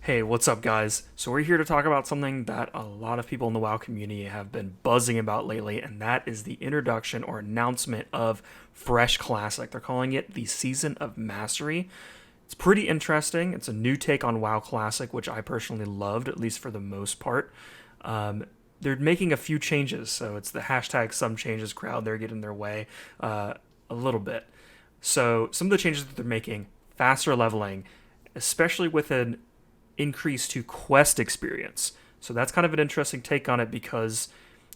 Hey, what's up, guys? So, we're here to talk about something that a lot of people in the WoW community have been buzzing about lately, and that is the introduction or announcement of Fresh Classic. They're calling it the Season of Mastery. It's pretty interesting. It's a new take on WoW Classic, which I personally loved, at least for the most part. Um, they're making a few changes, so it's the hashtag some changes crowd. They're getting their way a little bit. So, some of the changes that they're making faster leveling, especially with an increase to quest experience. So that's kind of an interesting take on it because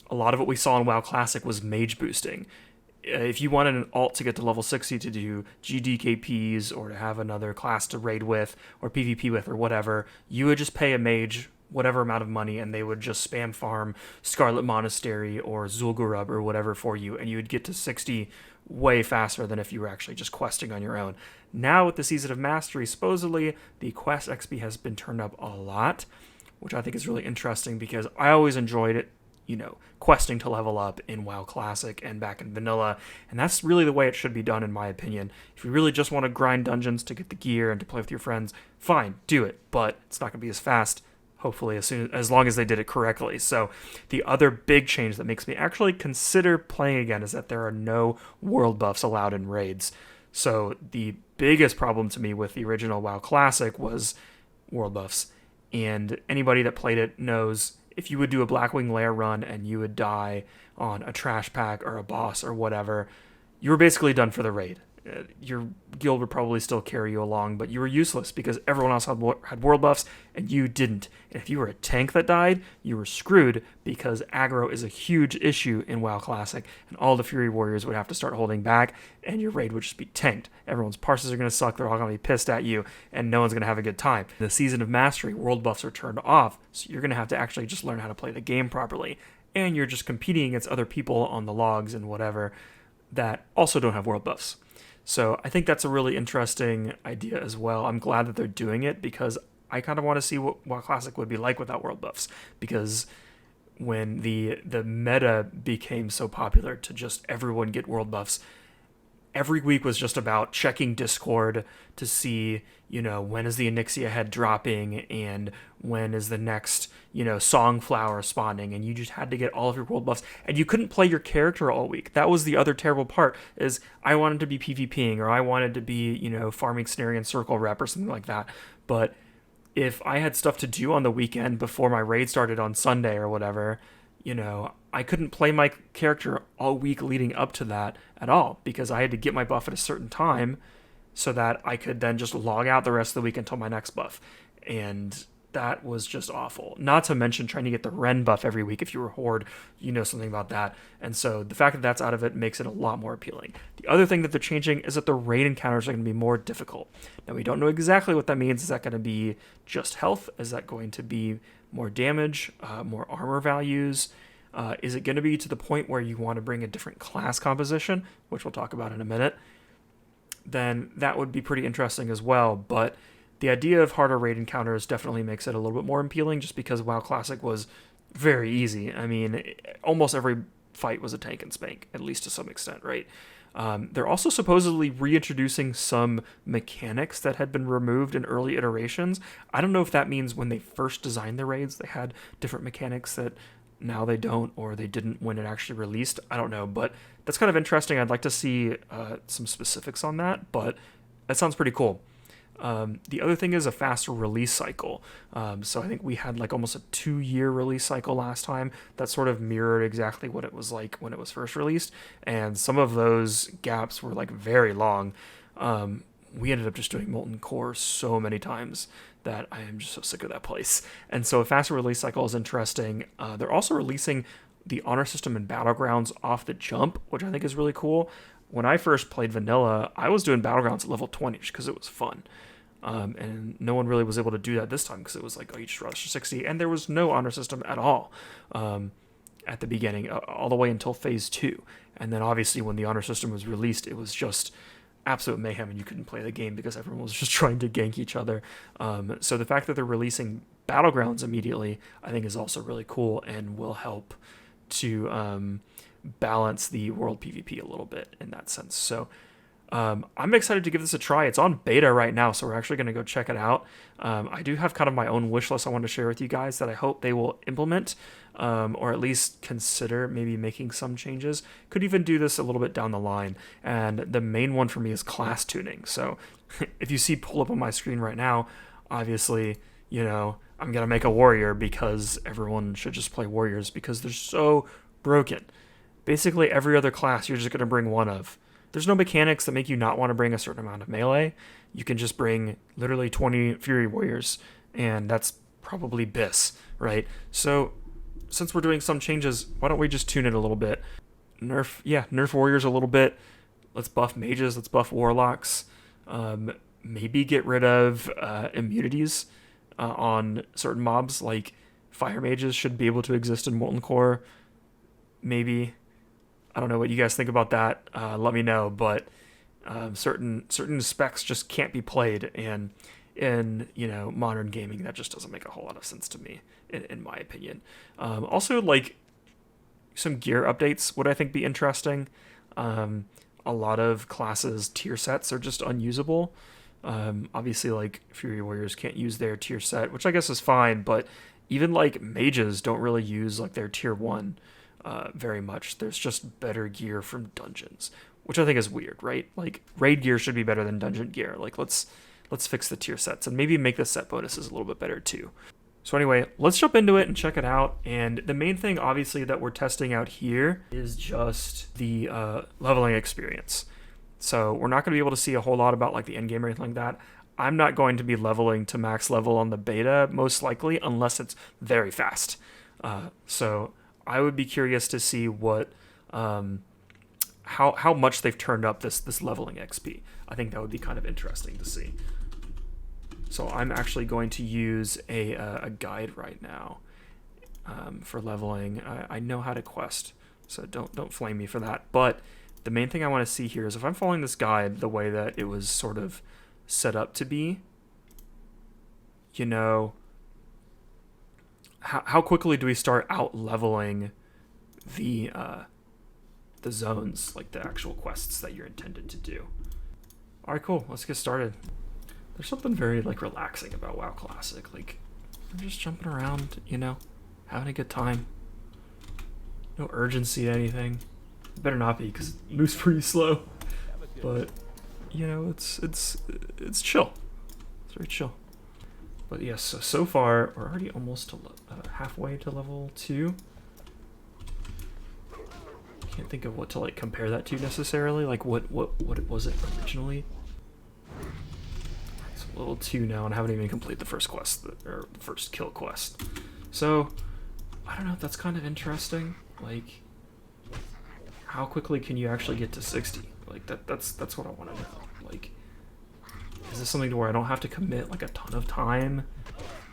a lot of what we saw in WoW Classic was mage boosting. If you wanted an alt to get to level 60 to do GDKPs or to have another class to raid with or PvP with or whatever, you would just pay a mage whatever amount of money and they would just spam farm Scarlet Monastery or Zul'Gurub or whatever for you, and you would get to 60 way faster than if you were actually just questing on your own. Now with the Season of Mastery, supposedly the quest XP has been turned up a lot, which I think is really interesting because I always enjoyed it, questing to level up in WoW Classic and back in Vanilla, and that's really the way it should be done in my opinion. If you really just want to grind dungeons to get the gear and to play with your friends, fine, do it, but it's not going to be as fast, hopefully as long as they did it correctly. So the other big change that makes me actually consider playing again is that there are no world buffs allowed in raids. So the biggest problem to me with the original WoW Classic was world buffs. And anybody that played it knows if you would do a Blackwing Lair run and you would die on a trash pack or a boss or whatever, you were basically done for the raid. Your guild would probably still carry you along, but you were useless because everyone else had world buffs and you didn't. And if you were a tank that died, you were screwed because aggro is a huge issue in WoW Classic, and all the Fury Warriors would have to start holding back, and your raid would just be tanked. Everyone's parses are going to suck, they're all going to be pissed at you, and no one's going to have a good time. In the Season of Mastery, world buffs are turned off, so you're going to have to actually just learn how to play the game properly. And you're just competing against other people on the logs and whatever that also don't have world buffs. So I think that's a really interesting idea as well. I'm glad that they're doing it because I kind of want to see what Classic would be like without world buffs. Because when the meta became so popular to just everyone get world buffs, every week was just about checking Discord to see, when is the Onyxia head dropping and when is the next, Songflower spawning, and you just had to get all of your world buffs, and you couldn't play your character all week. That was the other terrible part, is I wanted to be PvPing, or I wanted to be, farming Cenarian Circle rep or something like that, but if I had stuff to do on the weekend before my raid started on Sunday or whatever, I couldn't play my character all week leading up to that at all because I had to get my buff at a certain time so that I could then just log out the rest of the week until my next buff. And that was just awful. Not to mention trying to get the Ren buff every week if you were Horde, something about that. And so the fact that that's out of it makes it a lot more appealing. The other thing that they're changing is that the raid encounters are going to be more difficult. Now, we don't know exactly what that means. Is that going to be just health? Is that going to be more damage, more armor values? Is it going to be to the point where you want to bring a different class composition, which we'll talk about in a minute? Then that would be pretty interesting as well. But the idea of harder raid encounters definitely makes it a little bit more appealing just because WoW Classic was very easy. I mean, almost every fight was a tank and spank, at least to some extent, right? They're also supposedly reintroducing some mechanics that had been removed in early iterations. I don't know if that means when they first designed the raids, they had different mechanics that now they don't, or they didn't when it actually released. I don't know, but that's kind of interesting. I'd like to see some specifics on that, but that sounds pretty cool. The other thing is a faster release cycle. So I think we had like almost a 2-year release cycle last time that sort of mirrored exactly what it was like when it was first released. And some of those gaps were like very long. We ended up just doing Molten Core so many times that I am just so sick of that place. And so a faster release cycle is interesting. They're also releasing the honor system and battlegrounds off the jump, which I think is really cool. When I first played Vanilla, I was doing battlegrounds at level 20 because it was fun. And no one really was able to do that this time because it was like, oh, you just rush to 60, and there was no honor system at all at the beginning, all the way until phase 2. And then obviously when the honor system was released, it was just absolute mayhem and you couldn't play the game because everyone was just trying to gank each other. So the fact that they're releasing battlegrounds immediately, I think is also really cool and will help to balance the world PvP a little bit in that sense. So I'm excited to give this a try. It's on beta right now, so we're actually going to go check it out. I do have kind of my own wish list I want to share with you guys that I hope they will implement, or at least consider maybe making some changes. Could even do this a little bit down the line. And the main one for me is class tuning. So if you see pull up on my screen right now, obviously, you know, I'm going to make a warrior because everyone should just play warriors because they're so broken. Basically, every other class you're just going to bring one of. There's no mechanics that make you not want to bring a certain amount of melee. You can just bring literally 20 Fury Warriors, and that's probably BIS, right? So, since we're doing some changes, why don't we just tune it a little bit? Nerf Warriors a little bit. Let's buff mages, let's buff warlocks. Maybe get rid of immunities on certain mobs, like fire mages should be able to exist in Molten Core. Maybe. I don't know what you guys think about that. Let me know. But certain specs just can't be played, and in modern gaming, that just doesn't make a whole lot of sense to me, in my opinion. Also, like some gear updates would I think be interesting. A lot of classes tier sets are just unusable. Obviously, like Fury Warriors can't use their tier set, which I guess is fine. But even like mages don't really use like their tier 1. Very much. There's just better gear from dungeons, which I think is weird, right? Like raid gear should be better than dungeon gear. Like let's fix the tier sets and maybe make the set bonuses a little bit better too. So anyway, let's jump into it and check it out. And the main thing, obviously, that we're testing out here is just the leveling experience. So we're not going to be able to see a whole lot about like the end game or anything like that. I'm not going to be leveling to max level on the beta, most likely, unless it's very fast. So I would be curious to see what, how much they've turned up this leveling XP. I think that would be kind of interesting to see. So I'm actually going to use a guide right now for leveling. I know how to quest, so don't flame me for that. But the main thing I want to see here is if I'm following this guide the way that it was sort of set up to be, how quickly do we start out leveling the zones, like the actual quests that you're intended to do? All right, cool. Let's get started. There's something very like relaxing about WoW Classic. Like I'm just jumping around, having a good time. No urgency to anything. It better not be because it moves pretty slow. But it's chill. It's very chill. But yes, so far we're already almost to halfway to level 2. Can't think of what to like compare that to necessarily. Like what was it originally? It's level 2 now, and I haven't even completed the first quest or the first kill quest. So I don't know. That's kind of interesting. Like, how quickly can you actually get to 60? Like that's what I want to know. Like, is this something to where I don't have to commit like a ton of time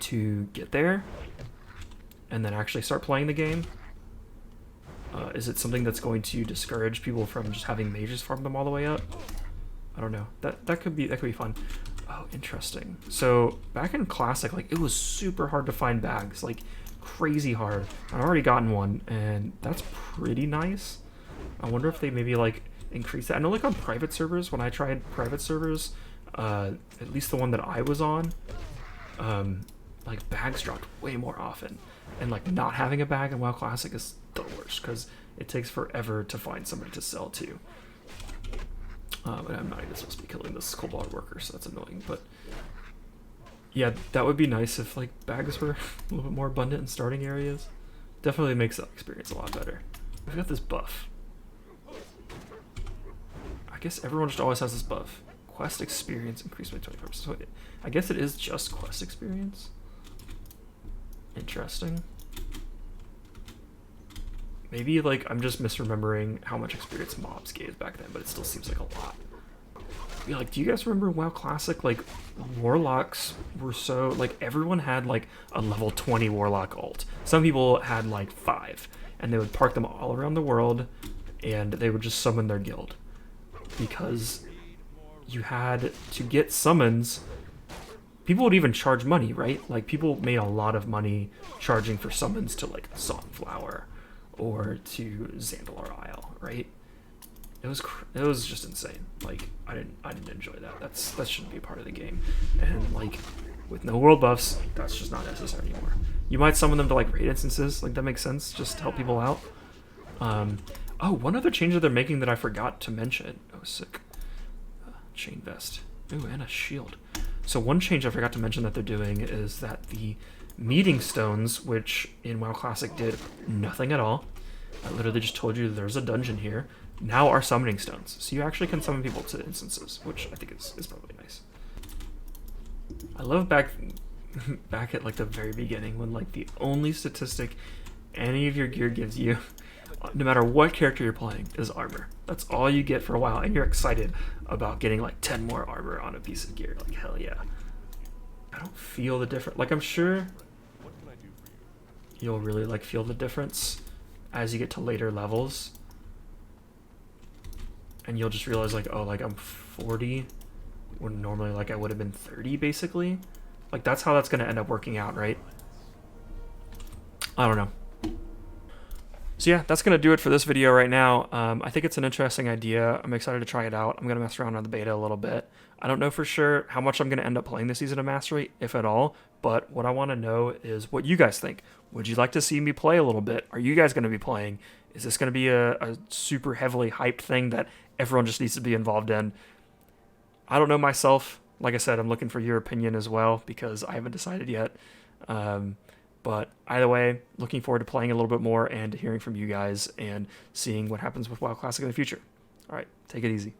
to get there and then actually start playing the game? Is it something that's going to discourage people from just having mages farm them all the way up? I don't know. That could be fun. Oh, interesting. So back in Classic, like it was super hard to find bags, like crazy hard. I've already gotten one, and that's pretty nice. I wonder if they maybe like increase that. I know like on private servers, when I tried private servers, at least the one that I was on, like bags dropped way more often, and like not having a bag in WoW Classic is the worst because it takes forever to find somebody to sell to. And I'm not even supposed to be killing this Cobalt worker, so that's annoying. But yeah, that would be nice if like bags were a little bit more abundant in starting areas. Definitely makes the experience a lot better. We've got this buff. I guess everyone just always has this buff. Quest experience increased by 25%. So I guess it is just quest experience. Interesting. Maybe like I'm just misremembering how much experience mobs gave back then, but it still seems like a lot. Yeah, like, do you guys remember WoW Classic? Like, warlocks were so like everyone had like a level 20 warlock ult. Some people had like 5, and they would park them all around the world, and they would just summon their guild because you had to get summons. People would even charge money, right? Like people made a lot of money charging for summons to like Songflower or to Zandalar Isle, right? it was just insane. Like I didn't enjoy that. That shouldn't be a part of the game. And like with no world buffs, that's just not necessary anymore. You might summon them to like raid instances, like that makes sense, just to help people out. Oh, one other change that they're making that I forgot to mention. Oh, sick. Chain vest. Ooh, and a shield. So one change I forgot to mention that they're doing is that the meeting stones, which in WoW Classic did nothing at all, I literally just told you there's a dungeon here, now are summoning stones. So you actually can summon people to instances, which I think is probably nice. I love back at like the very beginning when like the only statistic any of your gear gives you, no matter what character you're playing, is armor. That's all you get for a while, and you're excited about getting like 10 more armor on a piece of gear. Like, hell yeah. I don't feel the difference. Like, I'm sure you'll really like feel the difference as you get to later levels. And you'll just realize like, oh, like I'm 40 when normally like I would have been 30 basically. Like that's how that's going to end up working out, right? I don't know. So yeah, that's going to do it for this video right now. I think it's an interesting idea. I'm excited to try it out. I'm going to mess around on the beta a little bit. I don't know for sure how much I'm going to end up playing this season of Mastery, if at all, but what I want to know is what you guys think. Would you like to see me play a little bit? Are you guys going to be playing? Is this going to be a super heavily hyped thing that everyone just needs to be involved in? I don't know myself. Like I said, I'm looking for your opinion as well because I haven't decided yet. But either way, looking forward to playing a little bit more and hearing from you guys and seeing what happens with WoW Classic in the future. All right, take it easy.